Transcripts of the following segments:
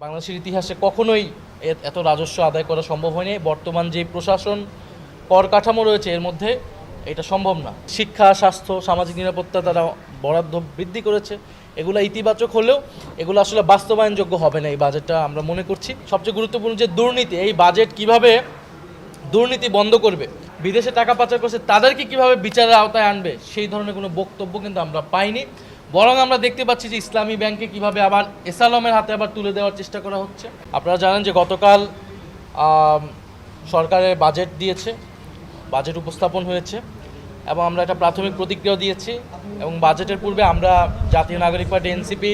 বাংলাদেশের ইতিহাসে কখনোই এত রাজস্ব আদায় করা সম্ভব হয়নি। বর্তমান যে প্রশাসন কর কাঠামো রয়েছে এর মধ্যে এটা সম্ভব না। শিক্ষা, স্বাস্থ্য, সামাজিক নিরাপত্তা তারা বরাদ্দ বৃদ্ধি করেছে, এগুলো ইতিবাচক হলেও এগুলো আসলে বাস্তবায়নযোগ্য হবে না এই বাজেটটা আমরা মনে করছি। সবচেয়ে গুরুত্বপূর্ণ যে দুর্নীতি, এই বাজেট কিভাবে দুর্নীতি বন্ধ করবে, বিদেশে টাকা পাচার করছে তাদেরকে কিভাবে বিচারের আওতায় আনবে, সেই ধরনের কোনো বক্তব্য কিন্তু আমরা পাইনি। বরং আমরা দেখতে পাচ্ছি যে ইসলামী ব্যাংকে কিভাবে আবার এসালমের হাতে আবার তুলে দেওয়ার চেষ্টা করা হচ্ছে। আপনারা জানেন যে গতকাল সরকারের বাজেট দিয়েছে, বাজেট উপস্থাপন হয়েছে এবং আমরা একটা প্রাথমিক প্রতিক্রিয়া দিয়েছি। এবং বাজেটের পূর্বে আমরা জাতীয় নাগরিক পার্টি এনসিপি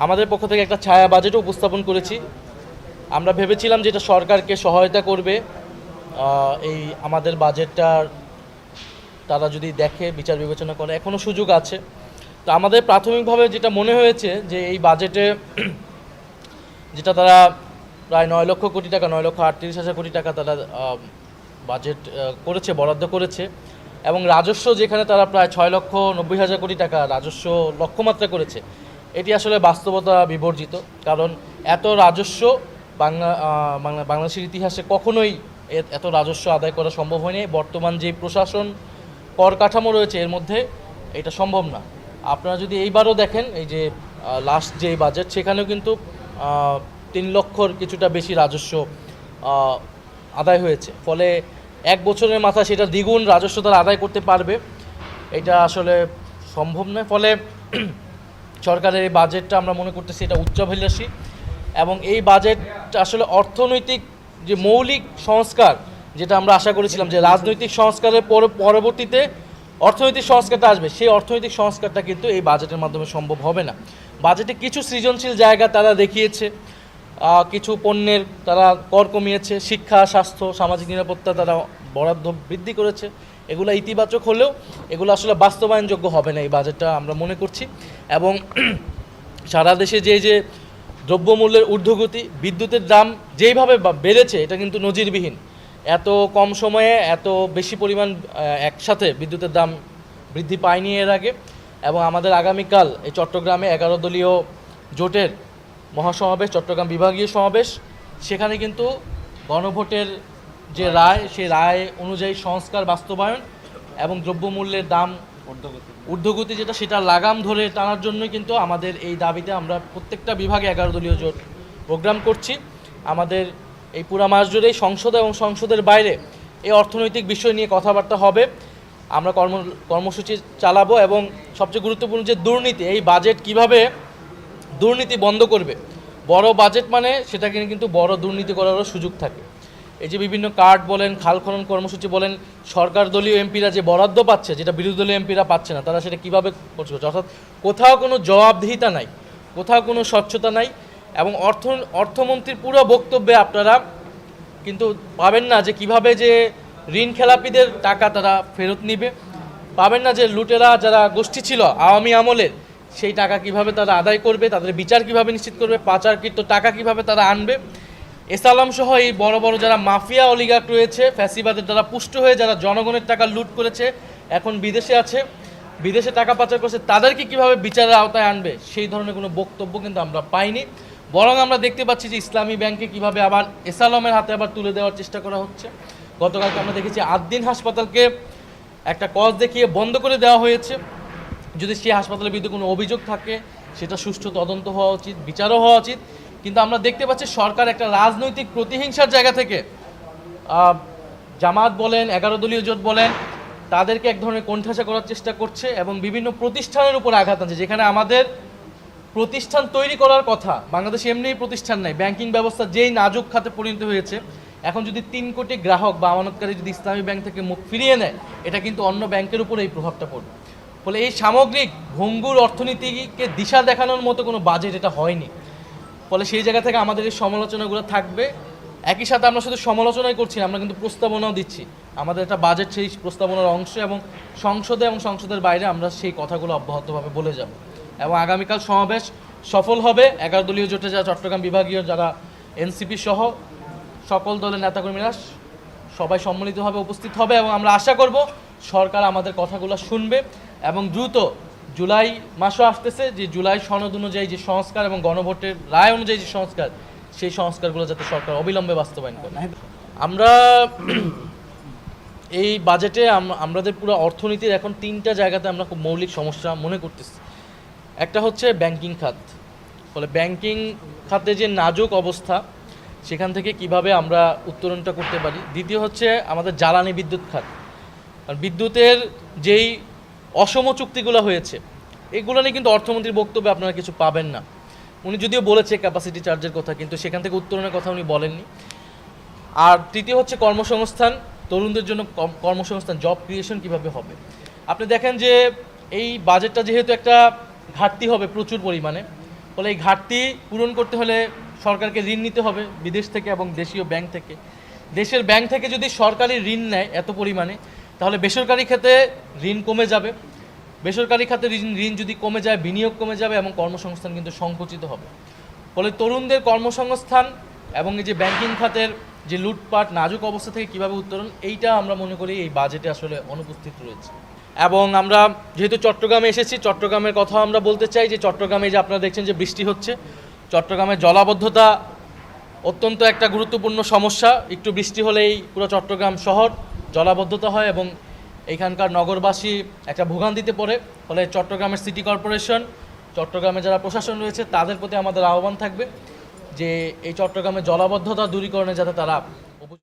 আমাদের পক্ষ থেকে একটা ছায়া বাজেটও উপস্থাপন করেছি। আমরা ভেবেছিলাম যে এটা সরকারকে সহায়তা করবে, এই আমাদের বাজেটটার তারা যদি দেখে বিচার বিবেচনা করে এখনও সুযোগ আছে। তো আমাদের প্রাথমিকভাবে যেটা মনে হয়েছে যে এই বাজেটে যেটা তারা প্রায় 9 লক্ষ কোটি টাকা, 9,38,000 কোটি টাকা তারা বাজেট করেছে, বরাদ্দ করেছে এবং রাজস্ব যেখানে তারা প্রায় 6,90,000 কোটি টাকা রাজস্ব লক্ষ্যমাত্রা করেছে, এটি আসলে বাস্তবতা বিবর্জিত। কারণ এত রাজস্ব বাংলাদেশের ইতিহাসে কখনোই এত রাজস্ব আদায় করা সম্ভব হয়নি। বর্তমান যে প্রশাসন কর কাঠামো রয়েছে এর মধ্যে এটা সম্ভব না। আপনারা যদি এইবারও দেখেন, এই যে লাস্ট যে বাজেট, সেখানেও কিন্তু 3 লক্ষর কিছুটা বেশি রাজস্ব আদায় হয়েছে। ফলে এক বছরের মাথায় সেটা দ্বিগুণ রাজস্ব তারা আদায় করতে পারবে, এটা আসলে সম্ভব নয়। ফলে সরকারের এই বাজেটটা আমরা মনে করতেছি এটা উচ্চাভিলাষী এবং এই বাজেট আসলে অর্থনৈতিক যে মৌলিক সংস্কার, যেটা আমরা আশা করেছিলাম যে রাজনৈতিক সংস্কারের পরবর্তীতে অর্থনৈতিক সংস্কারটা আসবে, সেই অর্থনৈতিক সংস্কারটা কিন্তু এই বাজেটের মাধ্যমে সম্ভব হবে না। বাজেটে কিছু সৃজনশীল জায়গা তারা দেখিয়েছে, কিছু পণ্যের তারা কর কমিয়েছে, শিক্ষা, স্বাস্থ্য, সামাজিক নিরাপত্তা তারা বরাদ্দ বৃদ্ধি করেছে, এগুলো ইতিবাচক হলেও এগুলো আসলে বাস্তবায়নযোগ্য হবে না এই বাজেটটা আমরা মনে করছি। এবং সারা দেশে যে দ্রব্যমূল্যের ঊর্ধ্বগতি, বিদ্যুতের দাম যেইভাবে বেড়েছে, এটা কিন্তু নজিরবিহীন। এত কম সময়ে এত বেশি পরিমাণ একসাথে বিদ্যুতের দাম বৃদ্ধি পায়নি এর আগে। এবং আমাদের আগামীকাল এই চট্টগ্রামে 11 দলীয় জোটের মহাসমাবেশ, চট্টগ্রাম বিভাগীয় সমাবেশ, সেখানে কিন্তু গণভোটের যে রায়, সেই রায় অনুযায়ী সংস্কার বাস্তবায়ন এবং দ্রব্যমূল্যের দাম ঊর্ধ্বগতি সেটা লাগাম ধরে টানার জন্যই কিন্তু আমাদের এই দাবিতে আমরা প্রত্যেকটা বিভাগে 11 দলীয় জোট প্রোগ্রাম করছি। আমাদের এই পুরা মাস জুড়েই সংসদ এবং সংসদের বাইরে এই অর্থনৈতিক বিষয় নিয়ে কথাবার্তা হবে, আমরা কর্মসূচি চালাবো। এবং সবচেয়ে গুরুত্বপূর্ণ যে দুর্নীতি, এই বাজেট কিভাবে দুর্নীতি বন্ধ করবে। বড় বাজেট মানে সেটাকে কিন্তু বড় দুর্নীতি করারও সুযোগ থাকে। এই যে বিভিন্ন কার্ড বলেন, খাল খনন কর্মসূচি বলেন, সরকার দলীয় এমপিরা যে বরাদ্দ পাচ্ছে, যেটা বিরোধী দলীয় এমপিরা পাচ্ছে না, তারা সেটা কীভাবে করছে। অর্থাৎ কোথাও কোনো জবাবদিহিতা নাই, কোথাও কোনো স্বচ্ছতা নাই। এবং অর্থমন্ত্রীর পুরো বক্তব্যে আপনারা কিন্তু পাবেন না যে কিভাবে যে ঋণ খেলাপিদের টাকা তারা ফেরত নিবে, পাবেন না যে লুটেরা যারা গোষ্ঠী ছিল আওয়ামী আমলের, সেই টাকা কিভাবে তারা আদায় করবে, তাদের বিচার কিভাবে নিশ্চিত করবে, পাচারকৃত টাকা কিভাবে তারা আনবে। এসালাম সহ এই বড় বড় যারা মাফিয়া অলিগার্ক রয়েছে, ফ্যাসিবাদের দ্বারা পুষ্ট হয়ে যারা জনগণের টাকা লুট করেছে, এখন বিদেশে আছে, বিদেশে টাকা পাচার করছে, তাদেরকে কিভাবে বিচারের আওতায় আনবে, সেই ধরনের কোনো বক্তব্য কিন্তু আমরা পাইনি। বরং আমরা দেখতে পাচ্ছি যে ইসলামী ব্যাংকে কিভাবে আবার এসালমের হাতে আবার তুলে দেওয়ার চেষ্টা করা হচ্ছে। গতকালকে আমরা দেখেছি আদ্দিন হাসপাতালকে একটা কজ দেখিয়ে বন্ধ করে দেওয়া হয়েছে। যদি সেই হাসপাতালের বিরুদ্ধে কোনো অভিযোগ থাকে, সেটা সুষ্ঠু তদন্ত হওয়া উচিত, বিচারও হওয়া উচিত। কিন্তু আমরা দেখতে পাচ্ছি সরকার একটা রাজনৈতিক প্রতিহিংসার জায়গা থেকে জামাত বলেন, 11 দলীয় জোট বলেন, তাদেরকে এক ধরনের কোণঠাসা করার চেষ্টা করছে এবং বিভিন্ন প্রতিষ্ঠানের উপর আঘাত আনছে। যেখানে আমাদের প্রতিষ্ঠান তৈরি করার কথা, বাংলাদেশে এমনিই প্রতিষ্ঠান নাই, ব্যাংকিং ব্যবস্থা যেই নাজুক খাতে পরিণত হয়েছে, এখন যদি 3 কোটি গ্রাহক বা আমানতকারী যদি ইসলামী ব্যাংক থেকে মুখ ফিরিয়ে নেয়, এটা কিন্তু অন্য ব্যাংকের উপর এই প্রভাবটা পড়বে। ফলে এই সামগ্রিক ভঙ্গুর অর্থনীতিকে দিশা দেখানোর মতো কোনো বাজেট এটা হয়নি। ফলে সেই জায়গা থেকে আমাদের এই সমালোচনাগুলো থাকবে। একই সাথে আমরা শুধু সমালোচনাই করছি না, আমরা কিন্তু প্রস্তাবনাও দিচ্ছি। আমাদের একটা বাজেট সেই প্রস্তাবনার অংশ এবং সংসদে এবং সংসদের বাইরে আমরা সেই কথাগুলো অব্যাহতভাবে বলে যাব। এবং আগামীকাল সমাবেশ সফল হবে। 11 দলীয় জোটে যারা চট্টগ্রাম বিভাগীয়, যারা এনসিপি সহ সকল দলের নেতাকর্মীরা সবাই সম্মিলিতভাবে উপস্থিত হবে এবং আমরা আশা করব সরকার আমাদের কথাগুলো শুনবে এবং দ্রুত জুলাই মাসও আসতেছে, যে জুলাই সনদ অনুযায়ী যে সংস্কার এবং গণভোটের রায় অনুযায়ী যে সংস্কার, সেই সংস্কারগুলো যাতে সরকার অবিলম্বে বাস্তবায়ন করে। আমরা এই বাজেটে আমাদের পুরো অর্থনীতির এখন 3টা জায়গাতে আমরা খুব মৌলিক সমস্যা মনে করতেছি। একটা হচ্ছে ব্যাংকিং খাত, ফলে ব্যাংকিং খাতে যে নাজুক অবস্থা, সেখান থেকে কিভাবে আমরা উত্তরণটা করতে পারি। দ্বিতীয় হচ্ছে আমাদের জ্বালানি বিদ্যুৎ খাত, কারণ বিদ্যুতের যেই অসম চুক্তিগুলো হয়েছে, এগুলো নিয়ে কিন্তু অর্থমন্ত্রীর বক্তব্যে আপনারা কিছু পাবেন না। উনি যদিও বলেছে ক্যাপাসিটি চার্জের কথা, কিন্তু সেখান থেকে উত্তরণের কথা উনি বলেননি। আর তৃতীয় হচ্ছে কর্মসংস্থান, তরুণদের জন্য কর্মসংস্থান, জব ক্রিয়েশন কিভাবে হবে। আপনি দেখেন যে এই বাজেটটা যেহেতু একটা ঘাটতি হবে প্রচুর পরিমাণে, ফলে এই ঘাটতি পূরণ করতে হলে সরকারকে ঋণ নিতে হবে বিদেশ থেকে এবং দেশীয় ব্যাংক থেকে। দেশের ব্যাংক থেকে যদি সরকারি ঋণ নেয় এত পরিমাণে, তাহলে বেসরকারি খাতে ঋণ কমে যাবে। বেসরকারি খাতে ঋণ যদি কমে যায়, বিনিয়োগ কমে যাবে এবং কর্মসংস্থান কিন্তু সংকুচিত হবে। ফলে তরুণদের কর্মসংস্থান এবং এই যে ব্যাংকিং খাতের যে লুটপাট, নাজুক অবস্থা থেকে কীভাবে উত্তরণ, এইটা আমরা মনে করি এই বাজেটে আসলে অনুপস্থিত রয়েছে। এবং আমরা যেহেতু চট্টগ্রামে এসেছি, চট্টগ্রামের কথা আমরা বলতে চাই যে চট্টগ্রামে যে আপনারা দেখছেন যে বৃষ্টি হচ্ছে, চট্টগ্রামের জলাবদ্ধতা অত্যন্ত একটা গুরুত্বপূর্ণ সমস্যা। একটু বৃষ্টি হলেই পুরো চট্টগ্রাম শহর জলাবদ্ধতা হয় এবং এইখানকার নগরবাসী একটা ভোগান্তিতে পড়ে। ফলে চট্টগ্রামের সিটি কর্পোরেশন, চট্টগ্রামে যারা প্রশাসন রয়েছে, তাদের প্রতি আমাদের আহ্বান থাকবে যে এই চট্টগ্রামের জলাবদ্ধতা দূরীকরণে যাতে তারা